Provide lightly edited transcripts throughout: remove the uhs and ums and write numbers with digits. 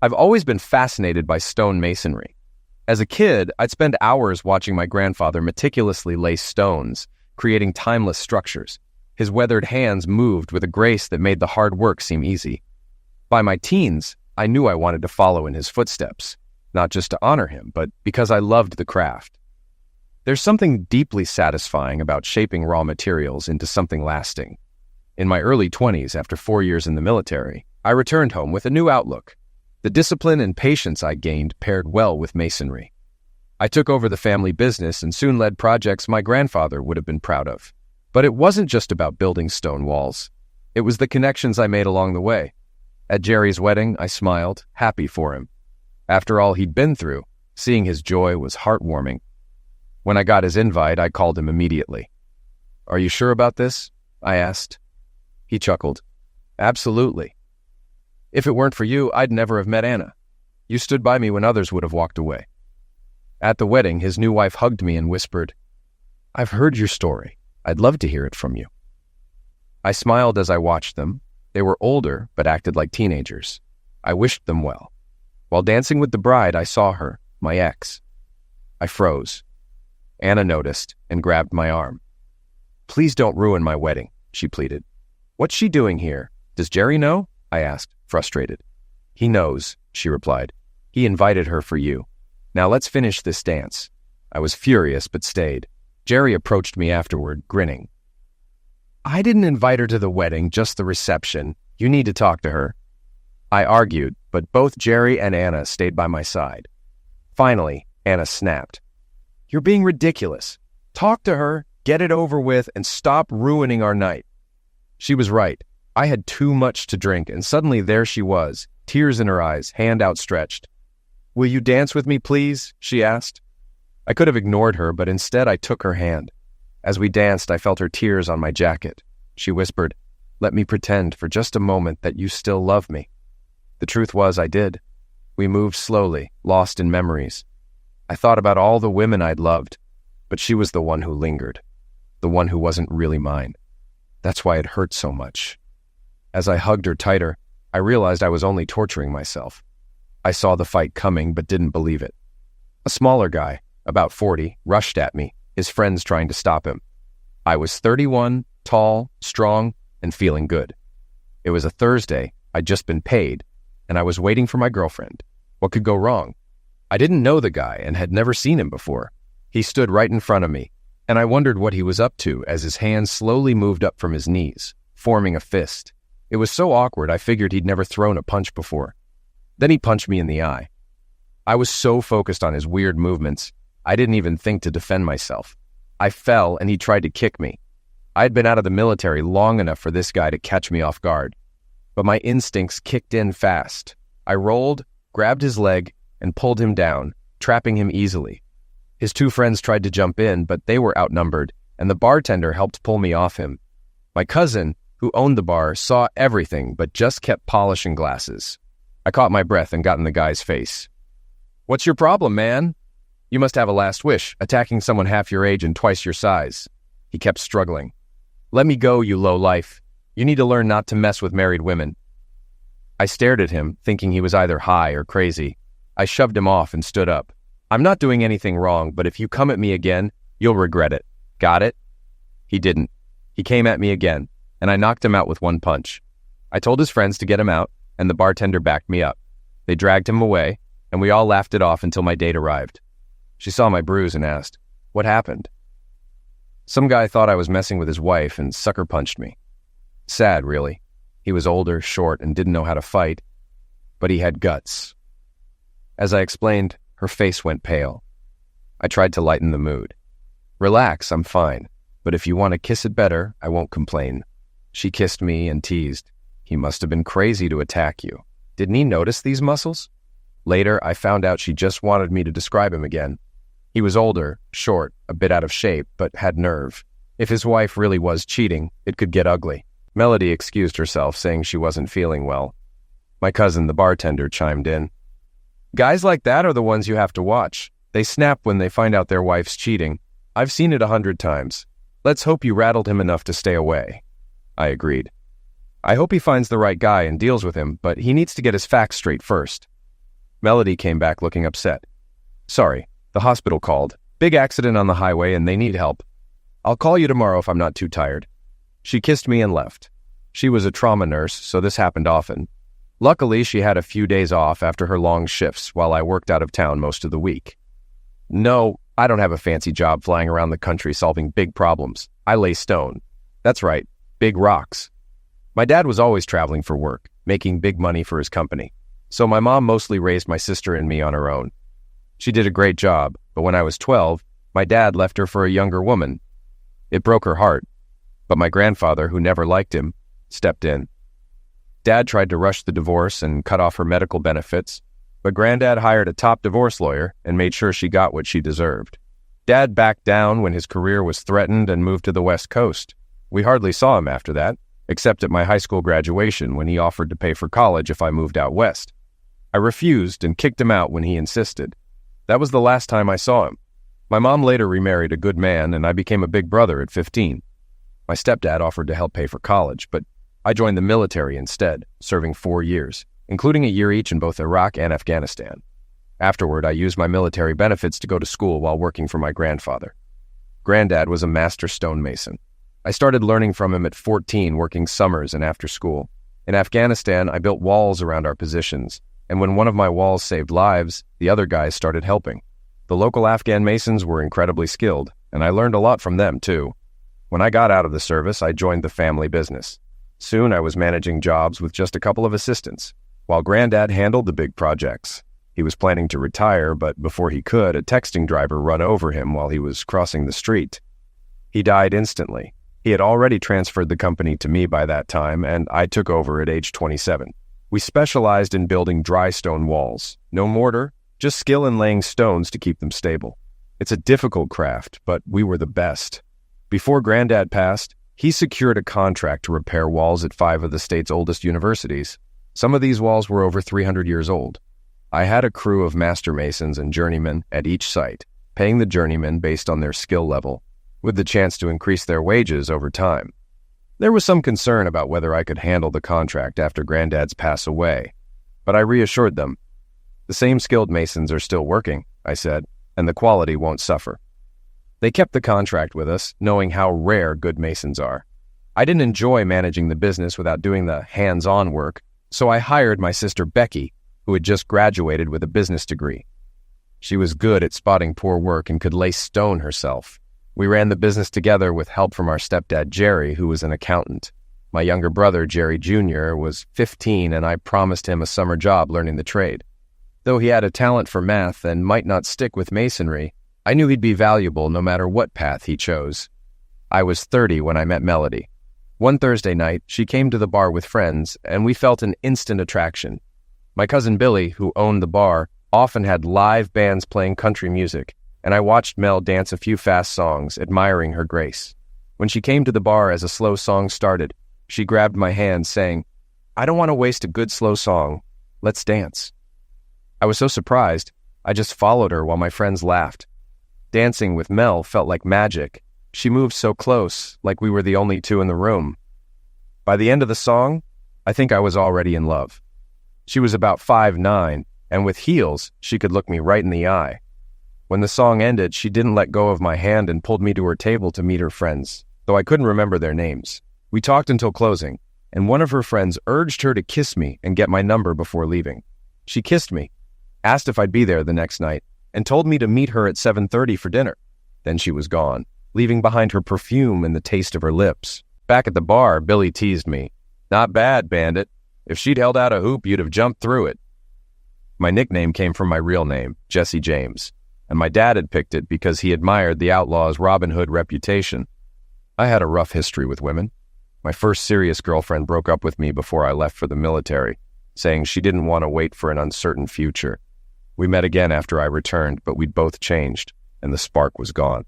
I've always been fascinated by stone masonry. As a kid, I'd spend hours watching my grandfather meticulously lay stones, creating timeless structures. His weathered hands moved with a grace that made the hard work seem easy. By my teens, I knew I wanted to follow in his footsteps, not just to honor him, but because I loved the craft. There's something deeply satisfying about shaping raw materials into something lasting. In my early 20s, after 4 years in the military, I returned home with a new outlook. The discipline and patience I gained paired well with masonry. I took over the family business and soon led projects my grandfather would have been proud of. But it wasn't just about building stone walls. It was the connections I made along the way. At Jerry's wedding, I smiled, happy for him. After all he'd been through, seeing his joy was heartwarming. When I got his invite, I called him immediately. "Are you sure about this?" I asked. He chuckled. "Absolutely. If it weren't for you, I'd never have met Anna. You stood by me when others would have walked away." At the wedding, his new wife hugged me and whispered, "I've heard your story. I'd love to hear it from you." I smiled as I watched them. They were older, but acted like teenagers. I wished them well. While dancing with the bride, I saw her, my ex. I froze. Anna noticed and grabbed my arm. "Please don't ruin my wedding," she pleaded. "What's she doing here? Does Jerry know?" I asked, frustrated. "He knows," she replied. "He invited her for you. Now let's finish this dance." I was furious but stayed. Jerry approached me afterward, grinning. "I didn't invite her to the wedding, just the reception. You need to talk to her." I argued, but both Jerry and Anna stayed by my side. Finally, Anna snapped. "You're being ridiculous. Talk to her, get it over with, and stop ruining our night." She was right. I had too much to drink, and suddenly there she was, tears in her eyes, hand outstretched. "Will you dance with me, please?" she asked. I could have ignored her, but instead I took her hand. As we danced, I felt her tears on my jacket. She whispered, "Let me pretend for just a moment that you still love me." The truth was, I did. We moved slowly, lost in memories. I thought about all the women I'd loved, but she was the one who lingered, the one who wasn't really mine. That's why it hurt so much. As I hugged her tighter, I realized I was only torturing myself. I saw the fight coming, but didn't believe it. A smaller guy, about 40, rushed at me, his friends trying to stop him. I was 31, tall, strong, and feeling good. It was a Thursday, I'd just been paid, and I was waiting for my girlfriend. What could go wrong? I didn't know the guy and had never seen him before. He stood right in front of me, and I wondered what he was up to as his hands slowly moved up from his knees, forming a fist. It was so awkward I figured he'd never thrown a punch before. Then he punched me in the eye. I was so focused on his weird movements, I didn't even think to defend myself. I fell and he tried to kick me. I had been out of the military long enough for this guy to catch me off guard. But my instincts kicked in fast. I rolled, grabbed his leg, and pulled him down, trapping him easily. His two friends tried to jump in, but they were outnumbered, and the bartender helped pull me off him. My cousin, who owned the bar, saw everything but just kept polishing glasses. I caught my breath and got in the guy's face. "What's your problem, man? You must have a last wish, attacking someone half your age and twice your size." He kept struggling. "Let me go, you lowlife. You need to learn not to mess with married women." I stared at him, thinking he was either high or crazy. I shoved him off and stood up. "I'm not doing anything wrong, but if you come at me again, you'll regret it. Got it?" He didn't. He came at me again, and I knocked him out with one punch. I told his friends to get him out, and the bartender backed me up. They dragged him away, and we all laughed it off until my date arrived. She saw my bruise and asked, "What happened?" Some guy thought I was messing with his wife and sucker punched me. Sad, really. He was older, short, and didn't know how to fight, but he had guts. As I explained, her face went pale. I tried to lighten the mood. "Relax, I'm fine, but if you want to kiss it better, I won't complain." She kissed me and teased, "He must have been crazy to attack you. Didn't he notice these muscles?" Later, I found out she just wanted me to describe him again. He was older, short, a bit out of shape, but had nerve. If his wife really was cheating, it could get ugly. Melody excused herself, saying she wasn't feeling well. My cousin, the bartender, chimed in. "Guys like that are the ones you have to watch. They snap when they find out their wife's cheating. I've seen it 100 times. Let's hope you rattled him enough to stay away." I agreed. "I hope he finds the right guy and deals with him, but he needs to get his facts straight first." Melody came back looking upset. "Sorry, the hospital called. Big accident on the highway and they need help. I'll call you tomorrow if I'm not too tired." She kissed me and left. She was a trauma nurse, so this happened often. Luckily, she had a few days off after her long shifts while I worked out of town most of the week. No, I don't have a fancy job flying around the country solving big problems. I lay stone. That's right, big rocks. My dad was always traveling for work, making big money for his company. So my mom mostly raised my sister and me on her own. She did a great job, but when I was 12, my dad left her for a younger woman. It broke her heart, but my grandfather, who never liked him, stepped in. Dad tried to rush the divorce and cut off her medical benefits, but Granddad hired a top divorce lawyer and made sure she got what she deserved. Dad backed down when his career was threatened and moved to the West Coast. We hardly saw him after that, except at my high school graduation when he offered to pay for college if I moved out west. I refused and kicked him out when he insisted. That was the last time I saw him. My mom later remarried a good man, and I became a big brother at 15. My stepdad offered to help pay for college, but I joined the military instead, serving 4 years, including a year each in both Iraq and Afghanistan. Afterward, I used my military benefits to go to school while working for my grandfather. Granddad was a master stonemason. I started learning from him at 14, working summers and after school. In Afghanistan, I built walls around our positions, and when one of my walls saved lives, the other guys started helping. The local Afghan masons were incredibly skilled, and I learned a lot from them, too. When I got out of the service, I joined the family business. Soon I was managing jobs with just a couple of assistants, while Granddad handled the big projects. He was planning to retire, but before he could, a texting driver run over him while he was crossing the street. He died instantly. He had already transferred the company to me by that time, and I took over at age 27. We specialized in building dry stone walls. No mortar, just skill in laying stones to keep them stable. It's a difficult craft, but we were the best. Before Granddad passed, he secured a contract to repair walls at 5 of the state's oldest universities. Some of these walls were over 300 years old. I had a crew of master masons and journeymen at each site, paying the journeymen based on their skill level, with the chance to increase their wages over time. There was some concern about whether I could handle the contract after Granddad's pass away, but I reassured them. The same skilled masons are still working, I said, and the quality won't suffer. They kept the contract with us, knowing how rare good masons are. I didn't enjoy managing the business without doing the hands-on work, so I hired my sister Becky, who had just graduated with a business degree. She was good at spotting poor work and could lay stone herself. We ran the business together with help from our stepdad Jerry, who was an accountant. My younger brother, Jerry Jr., was 15, and I promised him a summer job learning the trade. Though he had a talent for math and might not stick with masonry, I knew he'd be valuable no matter what path he chose. I was 30 when I met Melody. One Thursday night, she came to the bar with friends, and we felt an instant attraction. My cousin Billy, who owned the bar, often had live bands playing country music, and I watched Mel dance a few fast songs, admiring her grace. When she came to the bar as a slow song started, she grabbed my hand, saying, "I don't want to waste a good slow song. Let's dance." I was so surprised, I just followed her while my friends laughed. Dancing with Mel felt like magic. She moved so close, like we were the only two in the room. By the end of the song, I think I was already in love. She was about 5'9", and with heels, she could look me right in the eye. When the song ended, she didn't let go of my hand and pulled me to her table to meet her friends, though I couldn't remember their names. We talked until closing, and one of her friends urged her to kiss me and get my number before leaving. She kissed me, asked if I'd be there the next night, and told me to meet her at 7:30 for dinner. Then she was gone, leaving behind her perfume and the taste of her lips. Back at the bar, Billy teased me. "Not bad, Bandit. If she'd held out a hoop, you'd have jumped through it." My nickname came from my real name, Jesse James, and my dad had picked it because he admired the outlaw's Robin Hood reputation. I had a rough history with women. My first serious girlfriend broke up with me before I left for the military, saying she didn't want to wait for an uncertain future. We met again after I returned, but we'd both changed, and the spark was gone.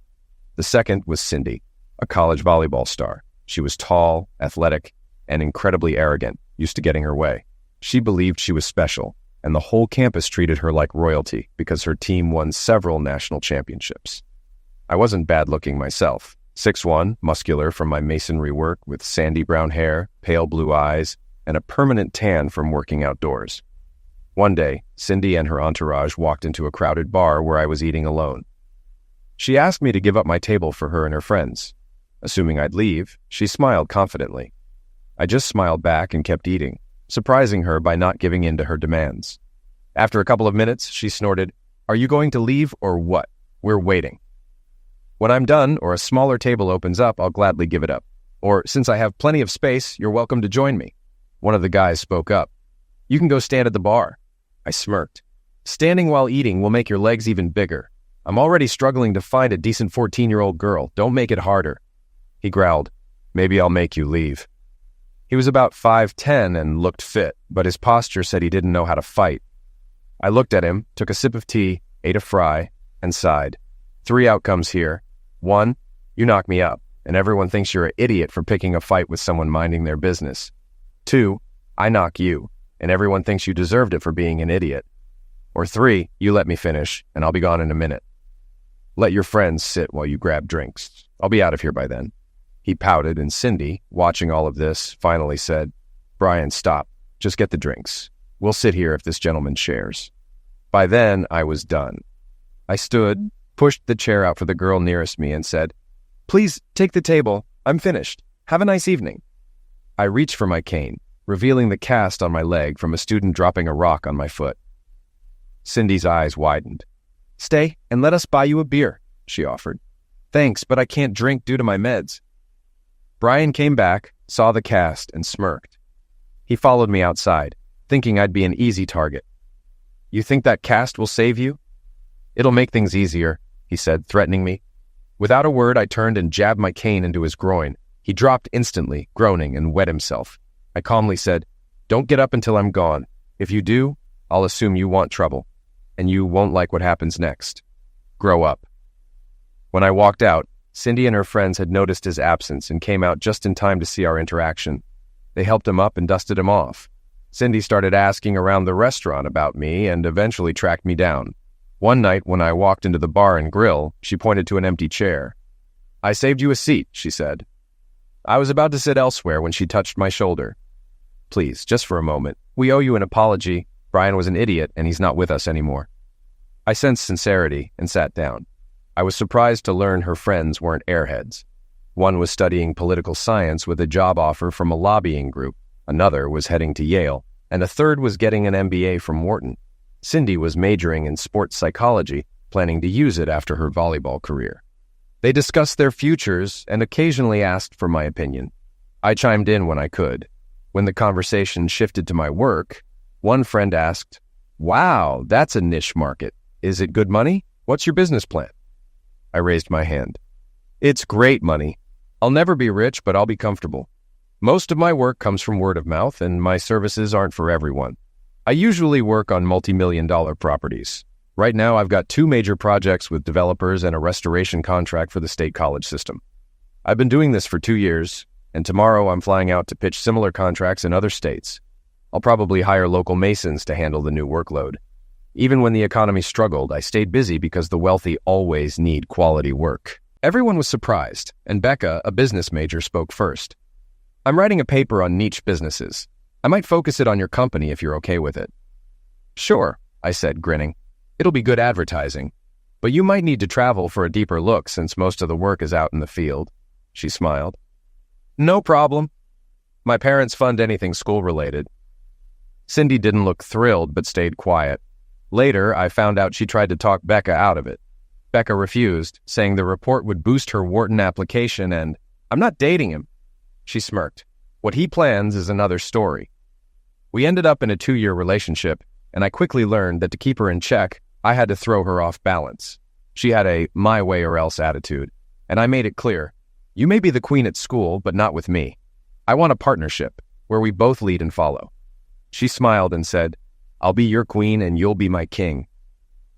The second was Cindy, a college volleyball star. She was tall, athletic, and incredibly arrogant, used to getting her way. She believed she was special, and the whole campus treated her like royalty because her team won several national championships. I wasn't bad-looking myself. 6'1", muscular from my masonry work with sandy brown hair, pale blue eyes, and a permanent tan from working outdoors. One day, Cindy and her entourage walked into a crowded bar where I was eating alone. She asked me to give up my table for her and her friends. Assuming I'd leave, she smiled confidently. I just smiled back and kept eating, surprising her by not giving in to her demands. After a couple of minutes, she snorted, "Are you going to leave or what? We're waiting." "When I'm done or a smaller table opens up, I'll gladly give it up. Or, since I have plenty of space, you're welcome to join me." One of the guys spoke up. "You can go stand at the bar." I smirked. "Standing while eating will make your legs even bigger. I'm already struggling to find a decent 14-year-old girl. Don't make it harder." He growled, "Maybe I'll make you leave." He was about 5'10" and looked fit, but his posture said he didn't know how to fight. I looked at him, took a sip of tea, ate a fry, and sighed. 3 outcomes here. 1, you knock me up, and everyone thinks you're an idiot for picking a fight with someone minding their business. 2, I knock you, and everyone thinks you deserved it for being an idiot. Or 3, you let me finish, and I'll be gone in a minute. Let your friends sit while you grab drinks. I'll be out of here by then. He pouted, and Cindy, watching all of this, finally said, "Brian, stop. Just get the drinks. We'll sit here if this gentleman shares." By then, I was done. I stood, pushed the chair out for the girl nearest me, and said, "Please take the table. I'm finished. Have a nice evening." I reached for my cane, revealing the cast on my leg from a student dropping a rock on my foot. Cindy's eyes widened. "Stay and let us buy you a beer," she offered. "Thanks, but I can't drink due to my meds." Brian came back, saw the cast, and smirked. He followed me outside, thinking I'd be an easy target. "You think that cast will save you?" "It'll make things easier," he said, threatening me. Without a word, I turned and jabbed my cane into his groin. He dropped instantly, groaning, and wet himself. I calmly said, "Don't get up until I'm gone. If you do, I'll assume you want trouble, and you won't like what happens next. Grow up." When I walked out, Cindy and her friends had noticed his absence and came out just in time to see our interaction. They helped him up and dusted him off. Cindy started asking around the restaurant about me and eventually tracked me down. One night, when I walked into the bar and grill, she pointed to an empty chair. "I saved you a seat," she said. I was about to sit elsewhere when she touched my shoulder. "Please, just for a moment. We owe you an apology. Brian was an idiot, and he's not with us anymore." I sensed sincerity and sat down. I was surprised to learn her friends weren't airheads. One was studying political science with a job offer from a lobbying group, another was heading to Yale, and a third was getting an MBA from Wharton. Cindy was majoring in sports psychology, planning to use it after her volleyball career. They discussed their futures and occasionally asked for my opinion. I chimed in when I could. When the conversation shifted to my work, one friend asked, "Wow, that's a niche market. Is it good money? What's your business plan?" I raised my hand. "It's great money. I'll never be rich, but I'll be comfortable. Most of my work comes from word of mouth, and my services aren't for everyone. I usually work on multi-million-dollar properties. Right now, I've got 2 major projects with developers and a restoration contract for the state college system. I've been doing this for 2 years, and tomorrow I'm flying out to pitch similar contracts in other states. I'll probably hire local masons to handle the new workload. Even when the economy struggled, I stayed busy because the wealthy always need quality work." Everyone was surprised, and Becca, a business major, spoke first. "I'm writing a paper on niche businesses. I might focus it on your company if you're okay with it." "Sure," I said, grinning. "It'll be good advertising. But you might need to travel for a deeper look since most of the work is out in the field." She smiled. "No problem. My parents fund anything school-related." Cindy didn't look thrilled but stayed quiet. Later, I found out she tried to talk Becca out of it. Becca refused, saying the report would boost her Wharton application and, "I'm not dating him." She smirked. "What he plans is another story." We ended up in a 2-year relationship, and I quickly learned that to keep her in check, I had to throw her off balance. She had a my way or else attitude, and I made it clear, "You may be the queen at school, but not with me. I want a partnership, where we both lead and follow." She smiled and said, "I'll be your queen and you'll be my king."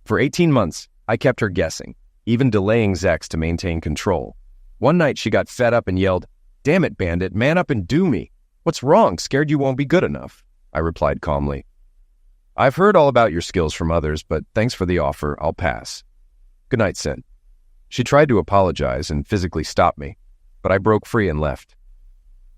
For 18 months, I kept her guessing, even delaying sex to maintain control. One night she got fed up and yelled, "Damn it, Bandit, man up and do me. What's wrong? Scared you won't be good enough?" I replied calmly, "I've heard all about your skills from others, but thanks for the offer. I'll pass. Good night, Sin." She tried to apologize and physically stop me, but I broke free and left.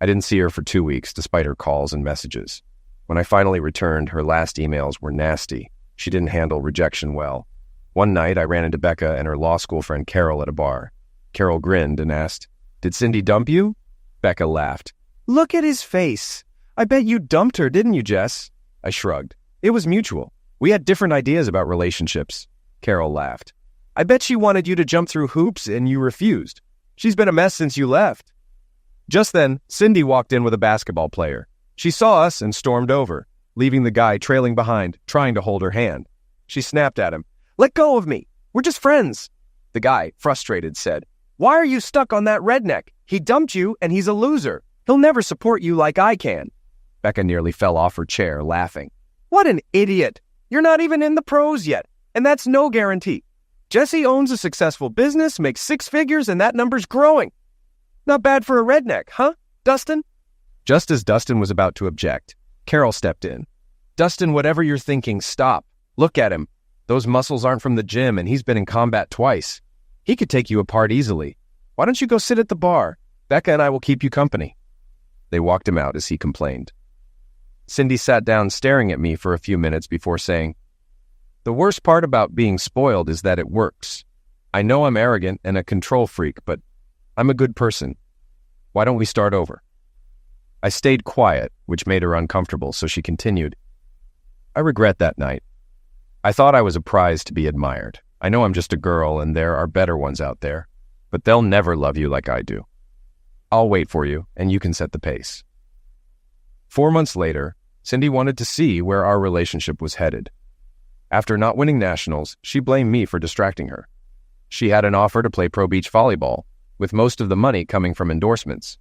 I didn't see her for 2 weeks, despite her calls and messages. When I finally returned, her last emails were nasty. She didn't handle rejection well. One night, I ran into Becca and her law school friend Carol at a bar. Carol grinned and asked, "Did Cindy dump you?" Becca laughed. "Look at his face. I bet you dumped her, didn't you, Jess?" I shrugged. "It was mutual. We had different ideas about relationships." Carol laughed. "I bet she wanted you to jump through hoops and you refused. She's been a mess since you left." Just then, Cindy walked in with a basketball player. She saw us and stormed over, leaving the guy trailing behind, trying to hold her hand. She snapped at him. "Let go of me. We're just friends." The guy, frustrated, said, "Why are you stuck on that redneck? He dumped you and he's a loser. He'll never support you like I can." Becca nearly fell off her chair, laughing. "What an idiot. You're not even in the pros yet, and that's no guarantee. Jesse owns a successful business, makes 6 figures, and that number's growing. Not bad for a redneck, huh, Dustin?" Just as Dustin was about to object, Carol stepped in. "Dustin, whatever you're thinking, stop. Look at him. Those muscles aren't from the gym, and he's been in combat twice. He could take you apart easily. Why don't you go sit at the bar? Becca and I will keep you company." They walked him out as he complained. Cindy sat down staring at me for a few minutes before saying, "The worst part about being spoiled is that it works. I know I'm arrogant and a control freak, but I'm a good person. Why don't we start over?" I stayed quiet, which made her uncomfortable, so she continued. "I regret that night. I thought I was a prize to be admired. I know I'm just a girl and there are better ones out there, but they'll never love you like I do. I'll wait for you, and you can set the pace." 4 months later, Cindy wanted to see where our relationship was headed. After not winning nationals, she blamed me for distracting her. She had an offer to play pro beach volleyball, with most of the money coming from endorsements.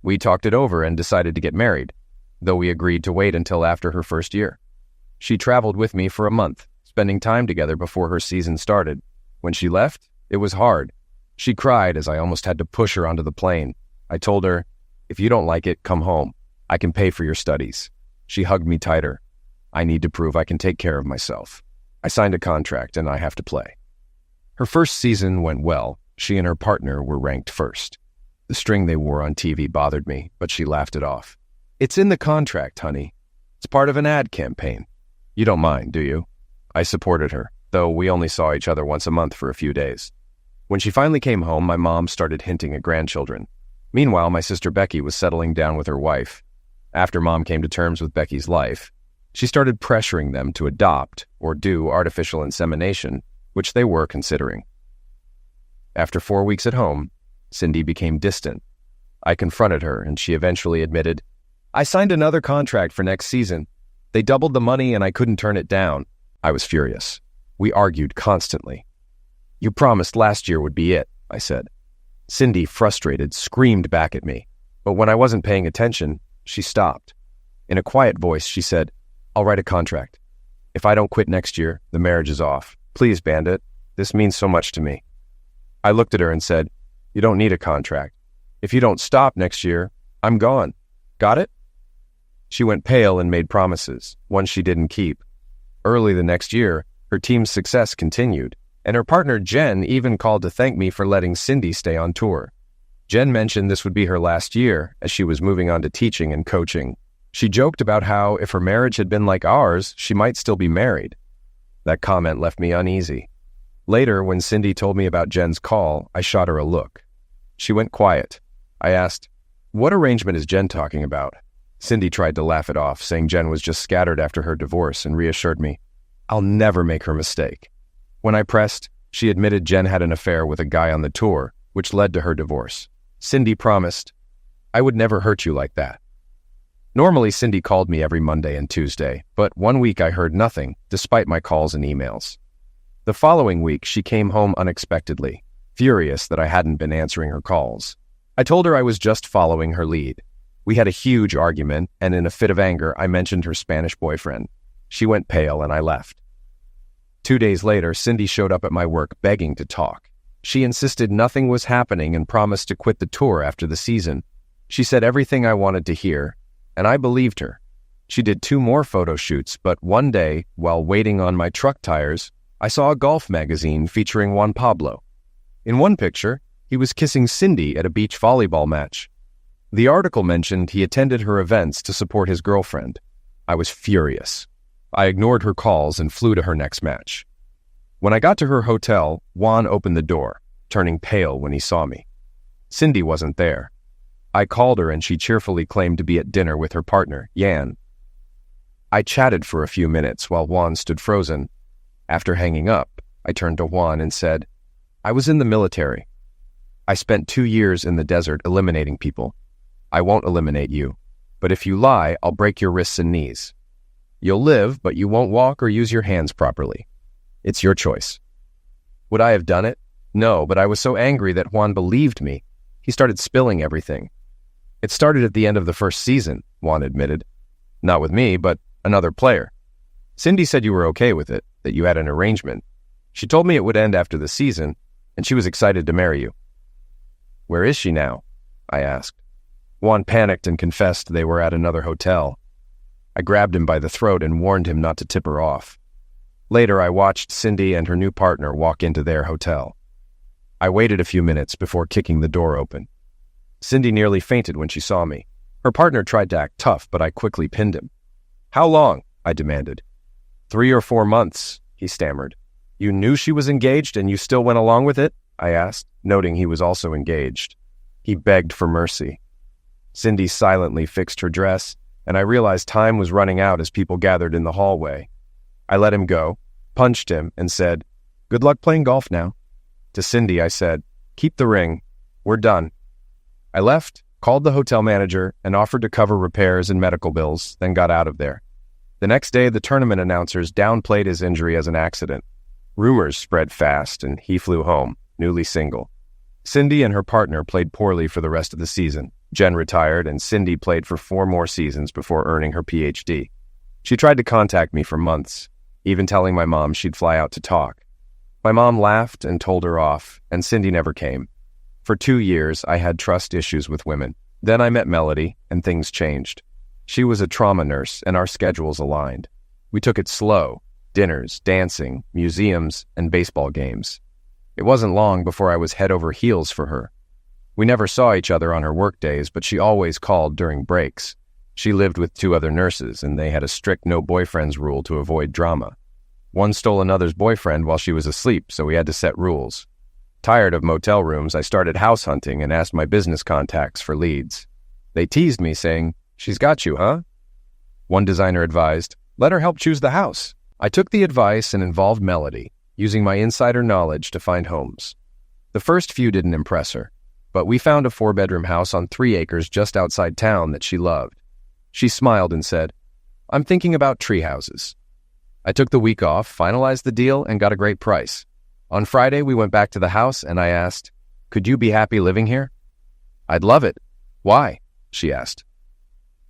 We talked it over and decided to get married, though we agreed to wait until after her first year. She traveled with me for a month, spending time together before her season started. When she left, it was hard. She cried as I almost had to push her onto the plane. I told her, "If you don't like it, come home. I can pay for your studies." She hugged me tighter. "I need to prove I can take care of myself. I signed a contract and I have to play." Her first season went well. She and her partner were ranked first. The string they wore on TV bothered me, but she laughed it off. "It's in the contract, honey. It's part of an ad campaign. You don't mind, do you?" I supported her, though we only saw each other once a month for a few days. When she finally came home, my mom started hinting at grandchildren. Meanwhile, my sister Becky was settling down with her wife. After Mom came to terms with Becky's life, she started pressuring them to adopt or do artificial insemination, which they were considering. After 4 weeks at home, Cindy became distant. I confronted her, and she eventually admitted, "I signed another contract for next season. They doubled the money, and I couldn't turn it down." I was furious. We argued constantly. "You promised last year would be it," I said. Cindy, frustrated, screamed back at me, but when I wasn't paying attention, she stopped. In a quiet voice, she said, "I'll write a contract. If I don't quit next year, the marriage is off. Please, Bandit. This means so much to me." I looked at her and said, "You don't need a contract. If you don't stop next year, I'm gone. Got it?" She went pale and made promises, ones she didn't keep. Early the next year, her team's success continued, and her partner Jen even called to thank me for letting Cindy stay on tour. Jen mentioned this would be her last year, as she was moving on to teaching and coaching. She joked about how, if her marriage had been like ours, she might still be married. That comment left me uneasy. Later, when Cindy told me about Jen's call, I shot her a look. She went quiet. I asked, "What arrangement is Jen talking about?" Cindy tried to laugh it off, saying Jen was just scattered after her divorce, and reassured me, "I'll never make her mistake." When I pressed, she admitted Jen had an affair with a guy on the tour, which led to her divorce. Cindy promised, "I would never hurt you like that." Normally, Cindy called me every Monday and Tuesday, but one week I heard nothing, despite my calls and emails. The following week, she came home unexpectedly, furious that I hadn't been answering her calls. I told her I was just following her lead. We had a huge argument, and in a fit of anger, I mentioned her Spanish boyfriend. She went pale, and I left. 2 days later, Cindy showed up at my work begging to talk. She insisted nothing was happening and promised to quit the tour after the season. She said everything I wanted to hear, and I believed her. She did 2 more photo shoots, but one day, while waiting on my truck tires, I saw a golf magazine featuring Juan Pablo. In one picture, he was kissing Cindy at a beach volleyball match. The article mentioned he attended her events to support his girlfriend. I was furious. I ignored her calls and flew to her next match. When I got to her hotel, Juan opened the door, turning pale when he saw me. Cindy wasn't there. I called her and she cheerfully claimed to be at dinner with her partner, Yan. I chatted for a few minutes while Juan stood frozen. After hanging up, I turned to Juan and said, "I was in the military. I spent 2 years in the desert eliminating people. I won't eliminate you, but if you lie, I'll break your wrists and knees. You'll live, but you won't walk or use your hands properly. It's your choice." Would I have done it? No, but I was so angry that Juan believed me. He started spilling everything. "It started at the end of the first season," Juan admitted. "Not with me, but another player. Cindy said you were okay with it, that you had an arrangement. She told me it would end after the season, and she was excited to marry you." "Where is she now?" I asked. Juan panicked and confessed they were at another hotel. I grabbed him by the throat and warned him not to tip her off. Later, I watched Cindy and her new partner walk into their hotel. I waited a few minutes before kicking the door open. Cindy nearly fainted when she saw me. Her partner tried to act tough, but I quickly pinned him. "How long?" I demanded. 3 or 4 months, he stammered. "You knew she was engaged and you still went along with it?" I asked, noting he was also engaged. He begged for mercy. Cindy silently fixed her dress, and I realized time was running out as people gathered in the hallway. I let him go, punched him, and said, "Good luck playing golf now." To Cindy, I said, "Keep the ring. We're done." I left, called the hotel manager, and offered to cover repairs and medical bills, then got out of there. The next day, the tournament announcers downplayed his injury as an accident. Rumors spread fast, and he flew home, newly single. Cindy and her partner played poorly for the rest of the season. Jen retired, and Cindy played for 4 more seasons before earning her PhD. She tried to contact me for months, even telling my mom she'd fly out to talk. My mom laughed and told her off, and Cindy never came. For 2 years, I had trust issues with women. Then I met Melody, and things changed. She was a trauma nurse, and our schedules aligned. We took it slow: dinners, dancing, museums, and baseball games. It wasn't long before I was head over heels for her. We never saw each other on her work days, but she always called during breaks. She lived with 2 other nurses, and they had a strict no-boyfriends rule to avoid drama. One stole another's boyfriend while she was asleep, so we had to set rules. Tired of motel rooms, I started house hunting and asked my business contacts for leads. They teased me, saying, "She's got you, huh?" One designer advised, "Let her help choose the house." I took the advice and involved Melody, using my insider knowledge to find homes. The first few didn't impress her, but we found a 4-bedroom house on 3 acres just outside town that she loved. She smiled and said, "I'm thinking about tree houses." I took the week off, finalized the deal, and got a great price. On Friday, we went back to the house, and I asked, "Could you be happy living here?" "I'd love it." "Why?" she asked.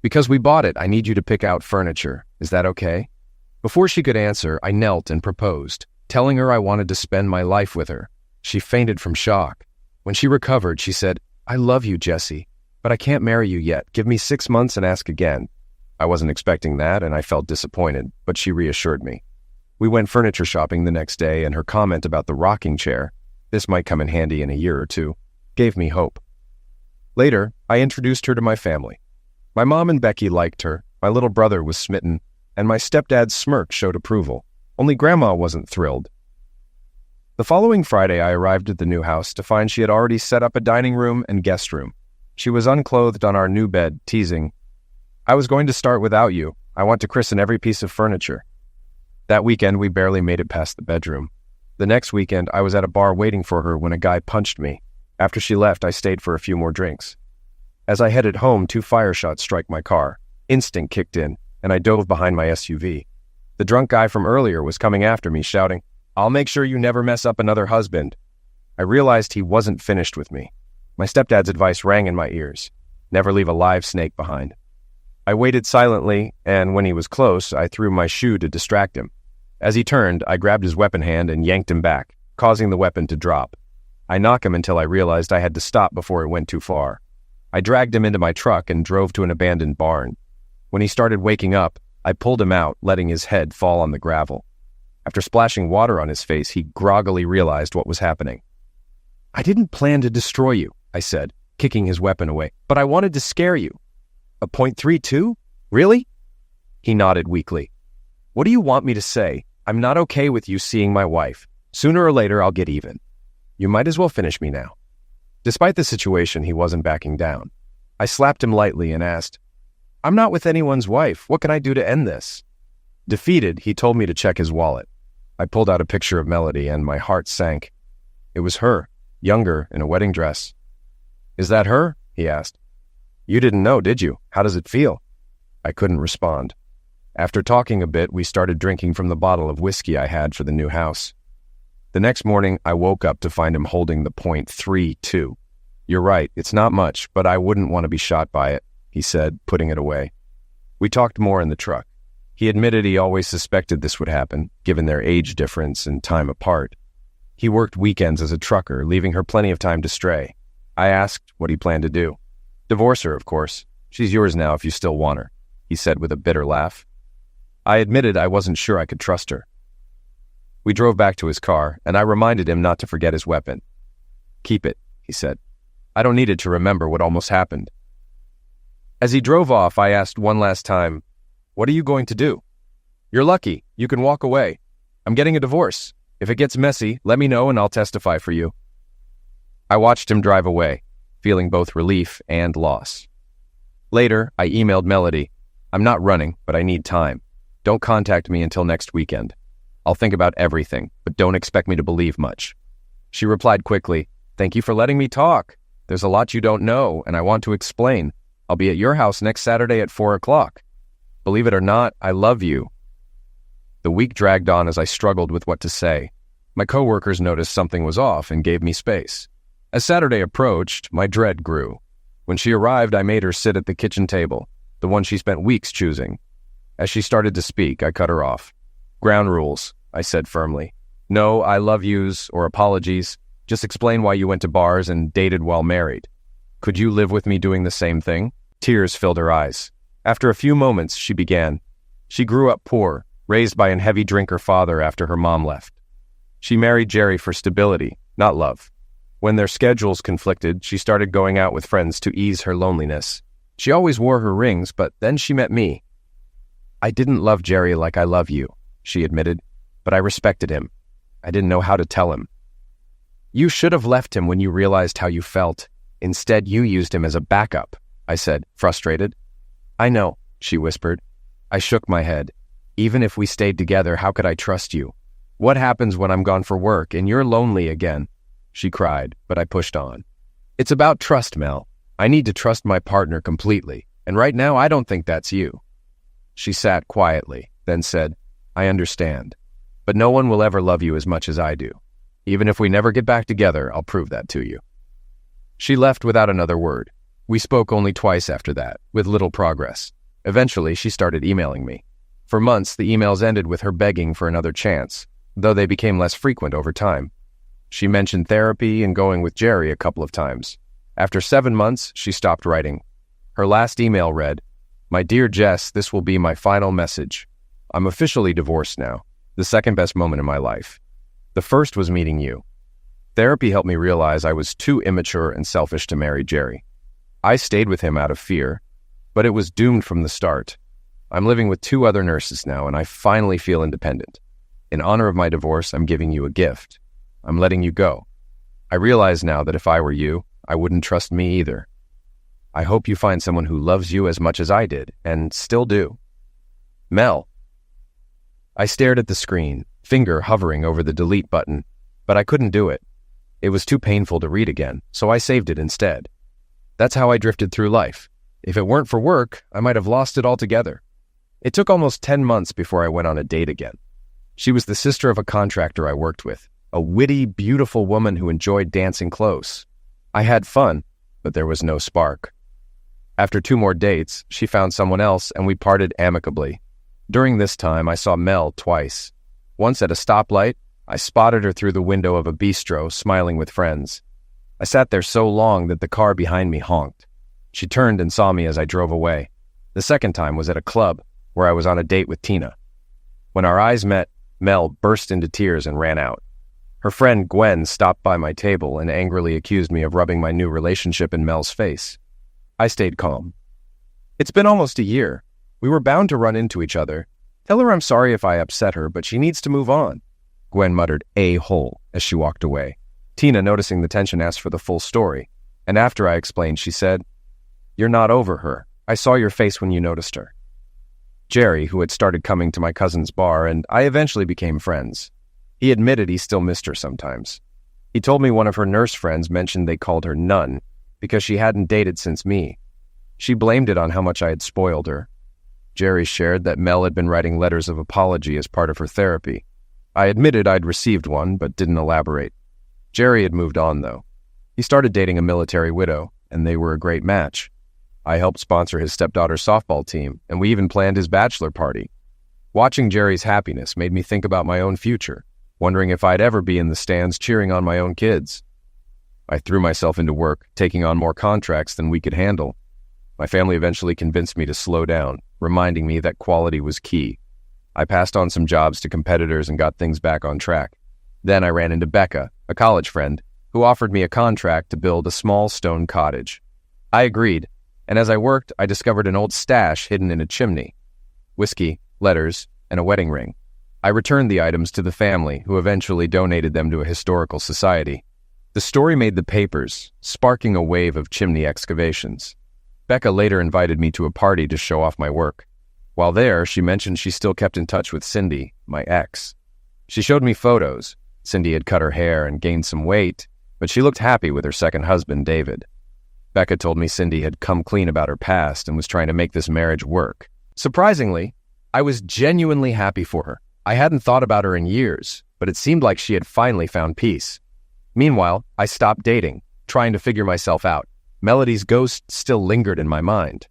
"Because we bought it, I need you to pick out furniture. Is that okay?" Before she could answer, I knelt and proposed, telling her I wanted to spend my life with her. She fainted from shock. When she recovered, she said, "I love you, Jesse, but I can't marry you yet. Give me 6 months and ask again." I wasn't expecting that, and I felt disappointed, but she reassured me. We went furniture shopping the next day, and her comment about the rocking chair, "This might come in handy in a year or 2, gave me hope. Later, I introduced her to my family. My mom and Becky liked her, my little brother was smitten, and my stepdad's smirk showed approval. Only Grandma wasn't thrilled. The following Friday, I arrived at the new house to find she had already set up a dining room and guest room. She was unclothed on our new bed, teasing, "I was going to start without you. I want to christen every piece of furniture." That weekend, we barely made it past the bedroom. The next weekend, I was at a bar waiting for her when a guy punched me. After she left, I stayed for a few more drinks. As I headed home, 2 fire shots struck my car. Instinct kicked in, and I dove behind my SUV. The drunk guy from earlier was coming after me, shouting, "I'll make sure you never mess up another husband." I realized he wasn't finished with me. My stepdad's advice rang in my ears: never leave a live snake behind. I waited silently, and when he was close, I threw my shoe to distract him. As he turned, I grabbed his weapon hand and yanked him back, causing the weapon to drop. I knocked him until I realized I had to stop before it went too far. I dragged him into my truck and drove to an abandoned barn. When he started waking up, I pulled him out, letting his head fall on the gravel. After splashing water on his face, he groggily realized what was happening. "I didn't plan to destroy you," I said, kicking his weapon away, "but I wanted to scare you." "A .32? Really?" He nodded weakly. What do you want me to say? I'm not okay with you seeing my wife. Sooner or later, I'll get even. You might as well finish me now. Despite the situation, he wasn't backing down. I slapped him lightly and asked, I'm not with anyone's wife. What can I do to end this? Defeated, he told me to check his wallet. I pulled out a picture of Melody and my heart sank. It was her, younger, in a wedding dress. Is that her? He asked. You didn't know, did you? How does it feel? I couldn't respond. After talking a bit, we started drinking from the bottle of whiskey I had for the new house. The next morning, I woke up to find him holding the .32. You're right, it's not much, but I wouldn't want to be shot by it, he said, putting it away. We talked more in the truck. He admitted he always suspected this would happen, given their age difference and time apart. He worked weekends as a trucker, leaving her plenty of time to stray. I asked what he planned to do. Divorce her, of course. She's yours now if you still want her, he said with a bitter laugh. I admitted I wasn't sure I could trust her. We drove back to his car, and I reminded him not to forget his weapon. Keep it, he said. I don't need it to remember what almost happened. As he drove off, I asked one last time, what are you going to do? You're lucky. You can walk away. I'm getting a divorce. If it gets messy, let me know and I'll testify for you. I watched him drive away, feeling both relief and loss. Later, I emailed Melody. I'm not running, but I need time. Don't contact me until next weekend. I'll think about everything, but don't expect me to believe much. She replied quickly, thank you for letting me talk. There's a lot you don't know, and I want to explain. I'll be at your house next Saturday at 4 o'clock. Believe it or not, I love you. The week dragged on as I struggled with what to say. My coworkers noticed something was off and gave me space. As Saturday approached, my dread grew. When she arrived, I made her sit at the kitchen table, the one she spent weeks choosing. As she started to speak, I cut her off. Ground rules, I said firmly. No I love yous or apologies. Just explain why you went to bars and dated while married. Could you live with me doing the same thing? Tears filled her eyes. After a few moments, she began. She grew up poor, raised by a heavy drinker father after her mom left. She married Jerry for stability, not love. When their schedules conflicted, she started going out with friends to ease her loneliness. She always wore her rings, but then she met me. I didn't love Jerry like I love you, she admitted, but I respected him. I didn't know how to tell him. You should have left him when you realized how you felt. Instead, you used him as a backup, I said, frustrated. I know, she whispered. I shook my head. Even if we stayed together, how could I trust you? What happens when I'm gone for work and you're lonely again? She cried, but I pushed on. It's about trust, Mel. I need to trust my partner completely, and right now I don't think that's you. She sat quietly, then said, I understand, but no one will ever love you as much as I do. Even if we never get back together, I'll prove that to you. She left without another word. We spoke only twice after that, with little progress. Eventually, she started emailing me. For months, the emails ended with her begging for another chance, though they became less frequent over time. She mentioned therapy and going with Jerry a couple of times. After 7 months, she stopped writing. Her last email read, My dear Jess, this will be my final message. I'm officially divorced now, the second best moment in my life. The first was meeting you. Therapy helped me realize I was too immature and selfish to marry Jerry. I stayed with him out of fear, but it was doomed from the start. I'm living with 2 other nurses now, and I finally feel independent. In honor of my divorce, I'm giving you a gift. I'm letting you go. I realize now that if I were you, I wouldn't trust me either. I hope you find someone who loves you as much as I did, and still do. Mel. I stared at the screen, finger hovering over the delete button, but I couldn't do it. It was too painful to read again, so I saved it instead. That's how I drifted through life. If it weren't for work, I might have lost it altogether. It took almost 10 months before I went on a date again. She was the sister of a contractor I worked with, a witty, beautiful woman who enjoyed dancing close. I had fun, but there was no spark. After 2 more dates, she found someone else and we parted amicably. During this time, I saw Mel twice. Once at a stoplight, I spotted her through the window of a bistro, smiling with friends. I sat there so long that the car behind me honked. She turned and saw me as I drove away. The second time was at a club, where I was on a date with Tina. When our eyes met, Mel burst into tears and ran out. Her friend Gwen stopped by my table and angrily accused me of rubbing my new relationship in Mel's face. I stayed calm. It's been almost a year. We were bound to run into each other. Tell her I'm sorry if I upset her, but she needs to move on." Gwen muttered, "a-hole," as she walked away. Tina, noticing the tension, asked for the full story, and after I explained, she said, "You're not over her. I saw your face when you noticed her." Jerry, who had started coming to my cousin's bar, and I eventually became friends. He admitted he still missed her sometimes. He told me one of her nurse friends mentioned they called her Nun because she hadn't dated since me. She blamed it on how much I had spoiled her. Jerry shared that Mel had been writing letters of apology as part of her therapy. I admitted I'd received one, but didn't elaborate. Jerry had moved on, though. He started dating a military widow, and they were a great match. I helped sponsor his stepdaughter's softball team, and we even planned his bachelor party. Watching Jerry's happiness made me think about my own future, wondering if I'd ever be in the stands cheering on my own kids. I threw myself into work, taking on more contracts than we could handle. My family eventually convinced me to slow down, reminding me that quality was key. I passed on some jobs to competitors and got things back on track. Then I ran into Becca, a college friend, who offered me a contract to build a small stone cottage. I agreed, and as I worked, I discovered an old stash hidden in a chimney. Whiskey, letters, and a wedding ring. I returned the items to the family, who eventually donated them to a historical society. The story made the papers, sparking a wave of chimney excavations. Becca later invited me to a party to show off my work. While there, she mentioned she still kept in touch with Cindy, my ex. She showed me photos. Cindy had cut her hair and gained some weight, but she looked happy with her second husband, David. Becca told me Cindy had come clean about her past and was trying to make this marriage work. Surprisingly, I was genuinely happy for her. I hadn't thought about her in years, but it seemed like she had finally found peace. Meanwhile, I stopped dating, trying to figure myself out. Melody's ghost still lingered in my mind.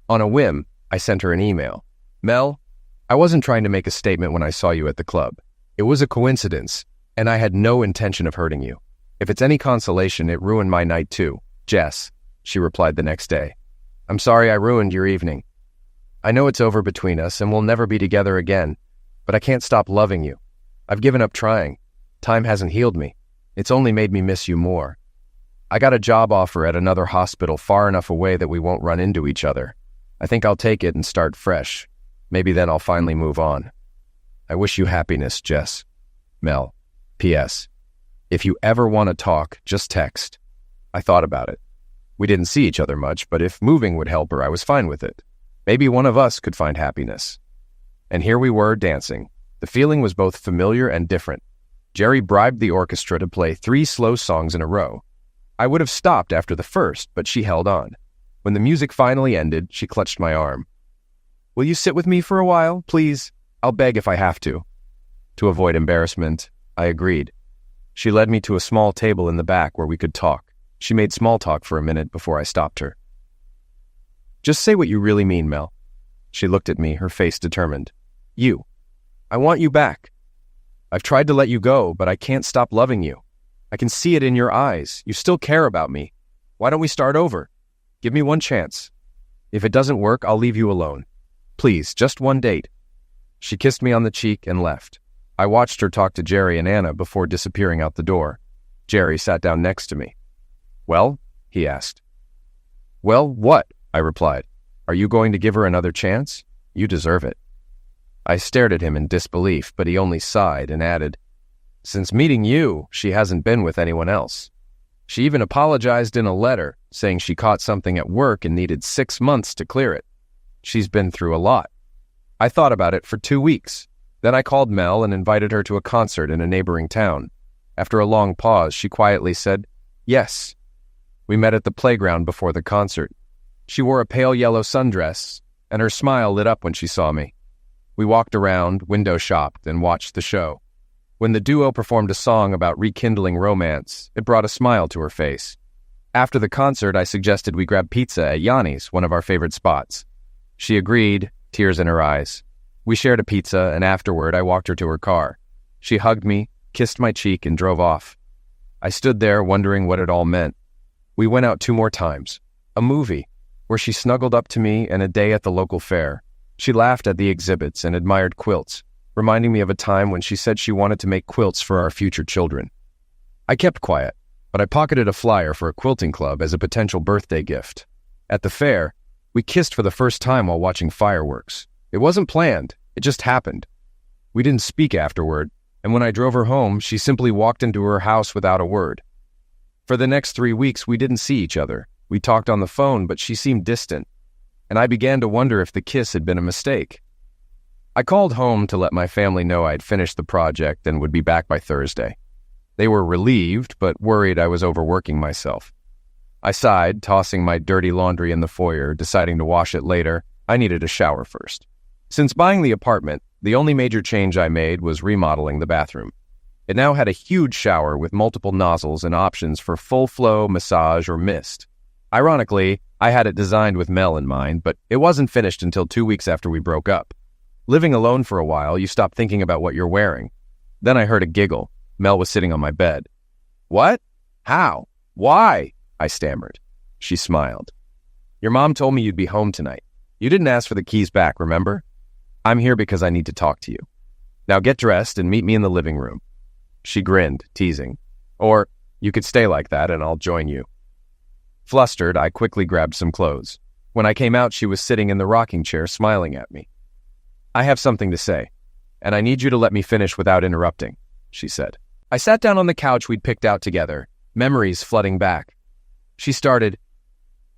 On a whim, I sent her an email. "Mel, I wasn't trying to make a statement when I saw you at the club. It was a coincidence, and I had no intention of hurting you. If it's any consolation, it ruined my night too. Jess," she replied the next day. "I'm sorry I ruined your evening. I know it's over between us and we'll never be together again, but I can't stop loving you. I've given up trying. Time hasn't healed me. It's only made me miss you more. I got a job offer at another hospital far enough away that we won't run into each other. I think I'll take it and start fresh. Maybe then I'll finally move on. I wish you happiness, Jess. Mel. P.S. If you ever want to talk, just text." I thought about it. We didn't see each other much, but if moving would help her, I was fine with it. Maybe one of us could find happiness. And here we were, dancing. The feeling was both familiar and different. Jerry bribed the orchestra to play 3 slow songs in a row. I would have stopped after the first, but she held on. When the music finally ended, she clutched my arm. "Will you sit with me for a while, please? I'll beg if I have to." To avoid embarrassment, I agreed. She led me to a small table in the back where we could talk. She made small talk for a minute before I stopped her. "Just say what you really mean, Mel." She looked at me, her face determined. "You. I want you back. I've tried to let you go, but I can't stop loving you. I can see it in your eyes. You still care about me. Why don't we start over? Give me one chance. If it doesn't work, I'll leave you alone. Please, just one date." She kissed me on the cheek and left. I watched her talk to Jerry and Anna before disappearing out the door. Jerry sat down next to me. "Well?" he asked. "Well, what?" I replied. "Are you going to give her another chance? You deserve it." I stared at him in disbelief, but he only sighed and added, "Since meeting you, she hasn't been with anyone else. She even apologized in a letter, saying she caught something at work and needed 6 months to clear it. She's been through a lot." I thought about it for 2 weeks. Then I called Mel and invited her to a concert in a neighboring town. After a long pause, she quietly said, "Yes." We met at the playground before the concert. She wore a pale yellow sundress, and her smile lit up when she saw me. We walked around, window shopped, and watched the show. When the duo performed a song about rekindling romance, it brought a smile to her face. After the concert, I suggested we grab pizza at Yanni's, one of our favorite spots. She agreed, tears in her eyes. We shared a pizza, and afterward, I walked her to her car. She hugged me, kissed my cheek, and drove off. I stood there wondering what it all meant. We went out 2 more times. A movie, where she snuggled up to me, and a day at the local fair. She laughed at the exhibits and admired quilts, reminding me of a time when she said she wanted to make quilts for our future children. I kept quiet, but I pocketed a flyer for a quilting club as a potential birthday gift. At the fair, We kissed for the first time while watching fireworks. It wasn't planned. It just happened. We didn't speak afterward, and when I drove her home, she simply walked into her house without a word. For the next 3 weeks, we didn't see each other. We talked on the phone, but she seemed distant, and I began to wonder if the kiss had been a mistake. I called home to let my family know I had finished the project and would be back by Thursday. They were relieved, but worried I was overworking myself. I sighed, tossing my dirty laundry in the foyer, deciding to wash it later. I needed a shower first. Since buying the apartment, the only major change I made was remodeling the bathroom. It now had a huge shower with multiple nozzles and options for full flow, massage, or mist. Ironically, I had it designed with Mel in mind, but it wasn't finished until 2 weeks after we broke up. Living alone for a while, you stop thinking about what you're wearing. Then I heard a giggle. Mel was sitting on my bed. "What? How? Why?" I stammered. She smiled. "Your mom told me you'd be home tonight. You didn't ask for the keys back, remember? I'm here because I need to talk to you. Now get dressed and meet me in the living room." She grinned, teasing. "Or you could stay like that and I'll join you." Flustered, I quickly grabbed some clothes. When I came out, she was sitting in the rocking chair, smiling at me. "I have something to say, and I need you to let me finish without interrupting," she said. I sat down on the couch we'd picked out together, memories flooding back. She started,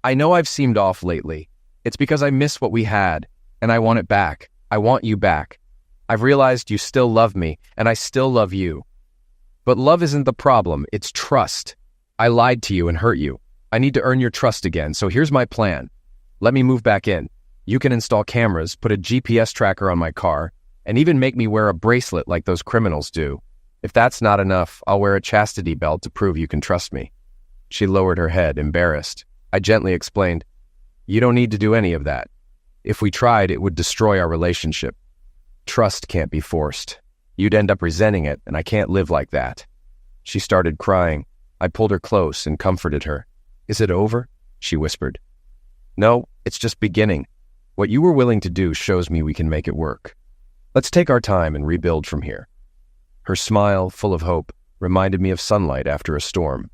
"I know I've seemed off lately. It's because I miss what we had, and I want it back. I want you back. I've realized you still love me, and I still love you. But love isn't the problem, it's trust. I lied to you and hurt you. I need to earn your trust again, so here's my plan. Let me move back in. You can install cameras, put a GPS tracker on my car, and even make me wear a bracelet like those criminals do. If that's not enough, I'll wear a chastity belt to prove you can trust me." She lowered her head, embarrassed. I gently explained, "You don't need to do any of that. If we tried, it would destroy our relationship. Trust can't be forced. You'd end up resenting it, and I can't live like that." She started crying. I pulled her close and comforted her. "Is it over?" she whispered. "No, it's just beginning. What you were willing to do shows me we can make it work. Let's take our time and rebuild from here." Her smile, full of hope, reminded me of sunlight after a storm.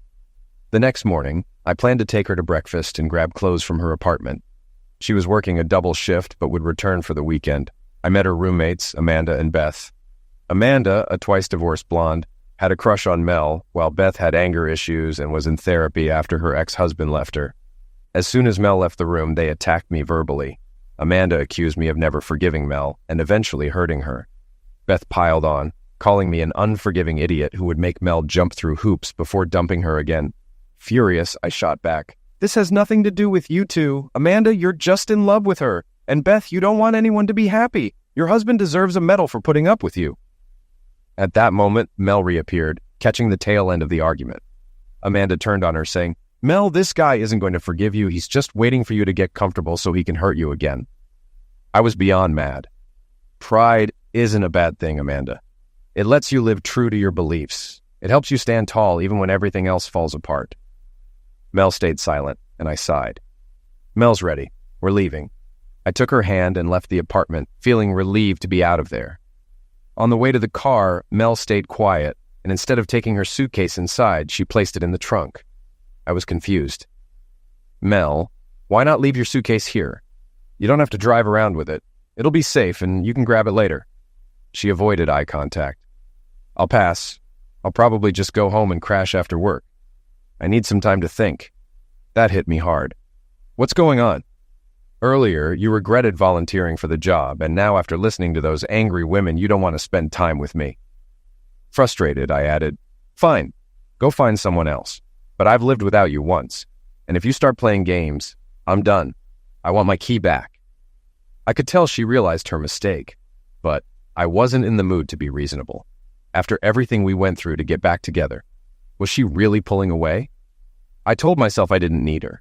The next morning, I planned to take her to breakfast and grab clothes from her apartment. She was working a double shift but would return for the weekend. I met her roommates, Amanda and Beth. Amanda, a twice-divorced blonde, had a crush on Mel, while Beth had anger issues and was in therapy after her ex-husband left her. As soon as Mel left the room, they attacked me verbally. Amanda accused me of never forgiving Mel and eventually hurting her. Beth piled on, calling me an unforgiving idiot who would make Mel jump through hoops before dumping her again. Furious, I shot back, "This has nothing to do with you two. Amanda, you're just in love with her. And Beth, you don't want anyone to be happy. Your husband deserves a medal for putting up with you." At that moment, Mel reappeared, catching the tail end of the argument. Amanda turned on her, saying, "Mel, this guy isn't going to forgive you. He's just waiting for you to get comfortable so he can hurt you again." I was beyond mad. Pride isn't a bad thing, Amanda. It lets you live true to your beliefs. It helps you stand tall even when everything else falls apart. Mel stayed silent, and I sighed. "Mel's ready. We're leaving." I took her hand and left the apartment, feeling relieved to be out of there. On the way to the car, Mel stayed quiet, and instead of taking her suitcase inside, she placed it in the trunk. I was confused. "Mel, why not leave your suitcase here? You don't have to drive around with it. It'll be safe, and you can grab it later." She avoided eye contact. "I'll pass. I'll probably just go home and crash after work. I need some time to think." That hit me hard. "What's going on? Earlier, you regretted volunteering for the job, and now after listening to those angry women, you don't want to spend time with me." Frustrated, I added, "Fine, go find someone else. But I've lived without you once, and if you start playing games, I'm done. I want my key back." I could tell she realized her mistake, but I wasn't in the mood to be reasonable. After everything we went through to get back together, was she really pulling away? I told myself I didn't need her,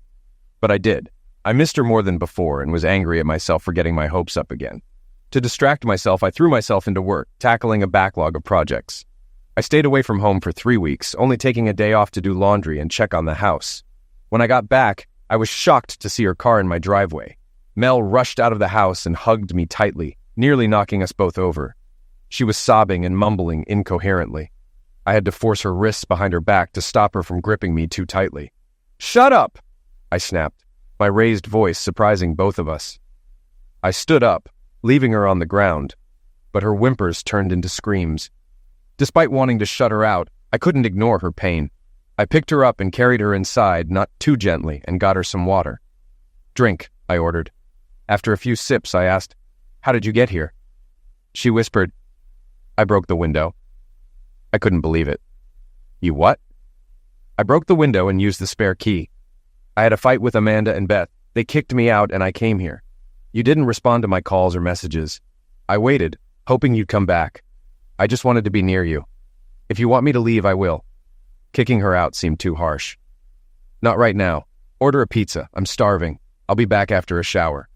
but I did. I missed her more than before and was angry at myself for getting my hopes up again. To distract myself, I threw myself into work, tackling a backlog of projects. I stayed away from home for 3 weeks, only taking a day off to do laundry and check on the house. When I got back, I was shocked to see her car in my driveway. Mel rushed out of the house and hugged me tightly, nearly knocking us both over. She was sobbing and mumbling incoherently. I had to force her wrists behind her back to stop her from gripping me too tightly. "Shut up!" I snapped. my raised voice surprising both of us. I stood up, leaving her on the ground, but her whimpers turned into screams. Despite wanting to shut her out, I couldn't ignore her pain. I picked her up and carried her inside, not too gently, and got her some water. "Drink," I ordered. After a few sips, I asked, "How did you get here?" She whispered, "I broke the window." I couldn't believe it. "You what?" "I broke the window and used the spare key. I had a fight with Amanda and Beth. They kicked me out and I came here. You didn't respond to my calls or messages. I waited, hoping you'd come back. I just wanted to be near you. If you want me to leave, I will." Kicking her out seemed too harsh. "Not right now. Order a pizza. I'm starving. I'll be back after a shower."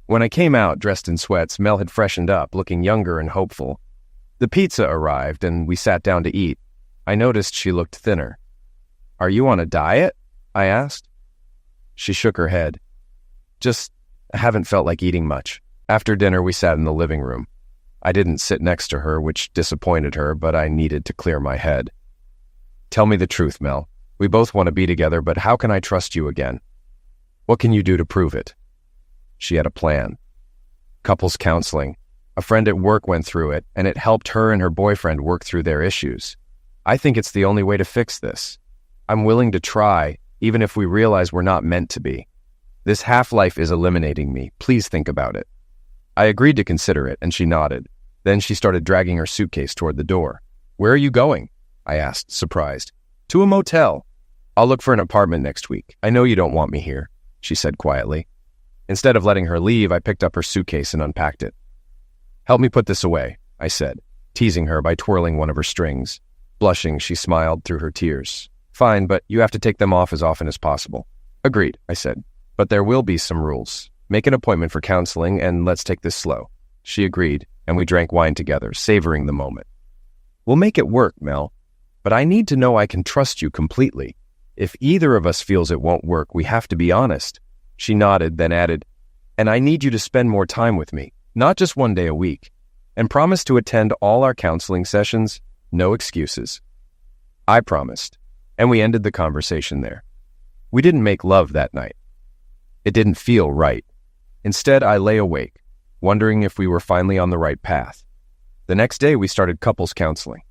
When I came out, dressed in sweats, Mel had freshened up, looking younger and hopeful. The pizza arrived, and we sat down to eat. I noticed she looked thinner. "Are you on a diet?" I asked. She shook her head. I haven't felt like eating much." After dinner, we sat in the living room. I didn't sit next to her, which disappointed her, but I needed to clear my head. "Tell me the truth, Mel. We both want to be together, but how can I trust you again? What can you do to prove it?" She had a plan. Couples counseling. A friend at work went through it, and it helped her and her boyfriend work through their issues. I think it's the only way to fix this. I'm willing to try, even if we realize we're not meant to be. This half-life is eliminating me. Please think about it. I agreed to consider it, and she nodded. Then she started dragging her suitcase toward the door. "Where are you going?" I asked, surprised. "To a motel. I'll look for an apartment next week. I know you don't want me here," she said quietly. Instead of letting her leave, I picked up her suitcase and unpacked it. "Help me put this away," I said, teasing her by twirling one of her strings. Blushing, she smiled through her tears. "Fine, but you have to take them off as often as possible." "Agreed," I said. "But there will be some rules. Make an appointment for counseling, and let's take this slow." She agreed, and we drank wine together, savoring the moment. "We'll make it work, Mel. But I need to know I can trust you completely. If either of us feels it won't work, we have to be honest." She nodded, then added, "And I need you to spend more time with me, not just one day a week. And promise to attend all our counseling sessions, no excuses." I promised, and we ended the conversation there. We didn't make love that night. It didn't feel right. Instead, I lay awake, wondering if we were finally on the right path. The next day, we started couples counseling.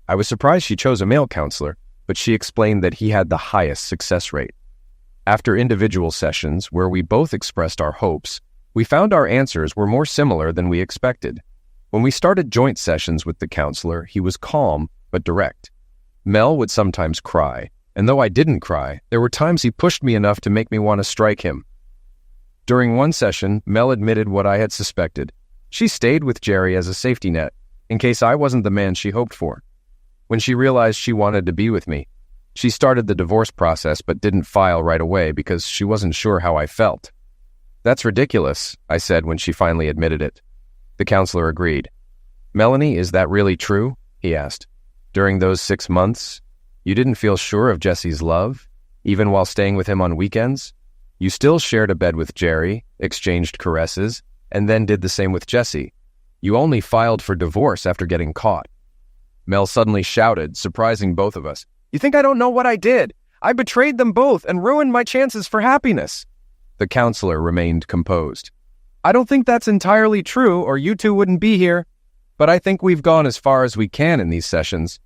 I was surprised she chose a male counselor, but she explained that he had the highest success rate. After individual sessions, where we both expressed our hopes, we found our answers were more similar than we expected. When we started joint sessions with the counselor, he was calm but direct. Mel would sometimes cry, and though I didn't cry, there were times he pushed me enough to make me want to strike him. During one session, Mel admitted what I had suspected. She stayed with Jerry as a safety net, in case I wasn't the man she hoped for. When she realized she wanted to be with me, she started the divorce process but didn't file right away because she wasn't sure how I felt. "That's ridiculous," I said when she finally admitted it. The counselor agreed. "Melanie, is that really true?" he asked. "During those 6 months, you didn't feel sure of Jesse's love, even while staying with him on weekends? You still shared a bed with Jerry, exchanged caresses, and then did the same with Jesse. You only filed for divorce after getting caught." Mel suddenly shouted, surprising both of us. "You think I don't know what I did? I betrayed them both and ruined my chances for happiness." The counselor remained composed. "I don't think that's entirely true, or you two wouldn't be here. But I think we've gone as far as we can in these sessions."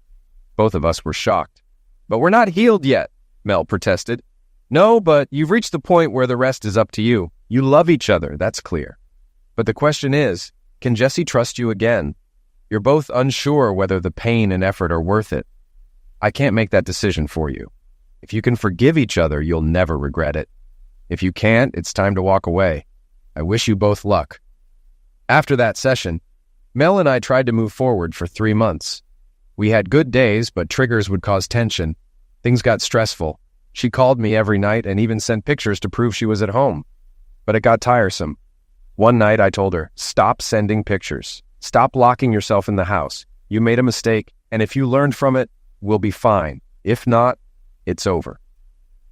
Both of us were shocked. "But we're not healed yet," Mel protested. "No, but you've reached the point where the rest is up to you. You love each other, that's clear. But the question is, can Jesse trust you again? You're both unsure whether the pain and effort are worth it. I can't make that decision for you. If you can forgive each other, you'll never regret it. If you can't, it's time to walk away. I wish you both luck." After that session, Mel and I tried to move forward for 3 months. We had good days, but triggers would cause tension. Things got stressful. She called me every night and even sent pictures to prove she was at home. But it got tiresome. One night I told her, "Stop sending pictures. Stop locking yourself in the house. You made a mistake, and if you learned from it, we'll be fine. If not, it's over."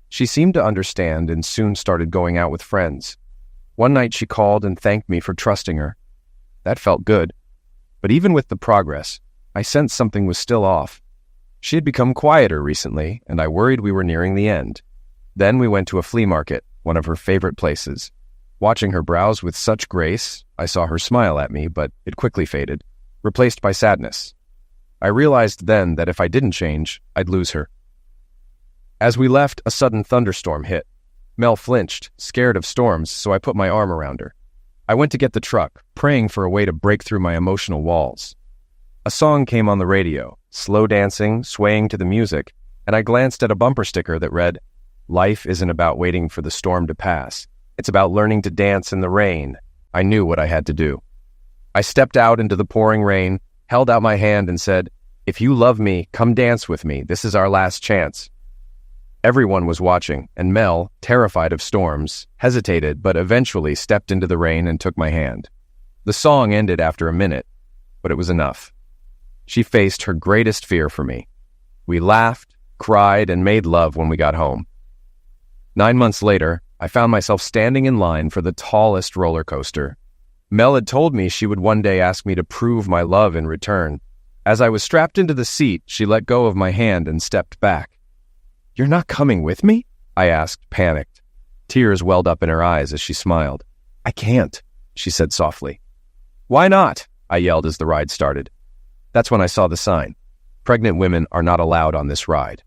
She seemed to understand and soon started going out with friends. One night she called and thanked me for trusting her. That felt good. But even with the progress, I sensed something was still off. She had become quieter recently, and I worried we were nearing the end. Then we went to a flea market, one of her favorite places. Watching her browse with such grace, I saw her smile at me, but it quickly faded, replaced by sadness. I realized then that if I didn't change, I'd lose her. As we left, a sudden thunderstorm hit. Mel flinched, scared of storms, so I put my arm around her. I went to get the truck, praying for a way to break through my emotional walls. A song came on the radio, slow dancing, swaying to the music, and I glanced at a bumper sticker that read, "Life isn't about waiting for the storm to pass. It's about learning to dance in the rain." I knew what I had to do. I stepped out into the pouring rain, held out my hand and said, "If you love me, come dance with me. This is our last chance." Everyone was watching, and Mel, terrified of storms, hesitated but eventually stepped into the rain and took my hand. The song ended after a minute, but it was enough. She faced her greatest fear for me. We laughed, cried, and made love when we got home. 9 months later, I found myself standing in line for the tallest roller coaster. Mel had told me she would one day ask me to prove my love in return. As I was strapped into the seat, she let go of my hand and stepped back. "You're not coming with me?" I asked, panicked. Tears welled up in her eyes as she smiled. "I can't," she said softly. "Why not?" I yelled as the ride started. That's when I saw the sign. Pregnant women are not allowed on this ride.